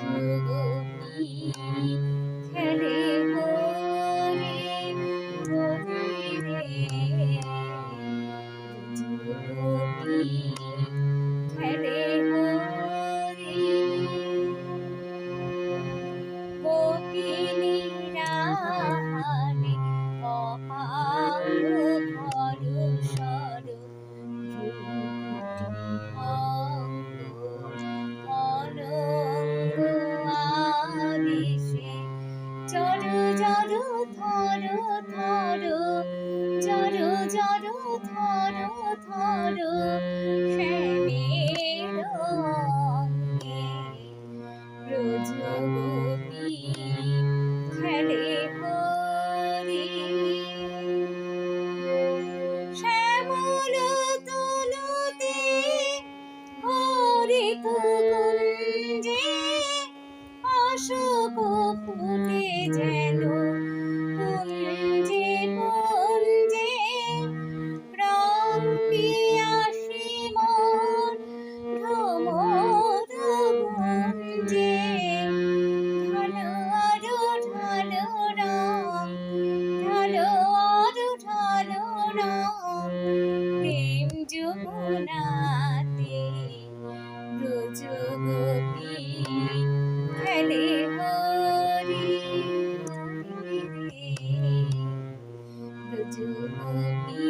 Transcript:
গোপী খেলে হরি হরি রে গোপী খেলে হরি গোপিনীরা হারে অপাঙ্গ ভরসর জড় জড় ধর ধর জড় জড় ধর ধর শ্যামের অঙ্গে ব্রজ গোপী খেলে হরি শ্যামল তনুতে হরিত কুঞ্জে অশোক ফুলে যেন কুঞ্জে কুঞ্জে প্রাণ পিয়াসী মন ভ্রমর গুঞ্জে ঢালো আরো ঢালো রাম ঢালো আরো ঢালো রাম প্রেম যমুনাতে ব্রজ গোপী খেলে হরি হরি রে ব্রজ গোপী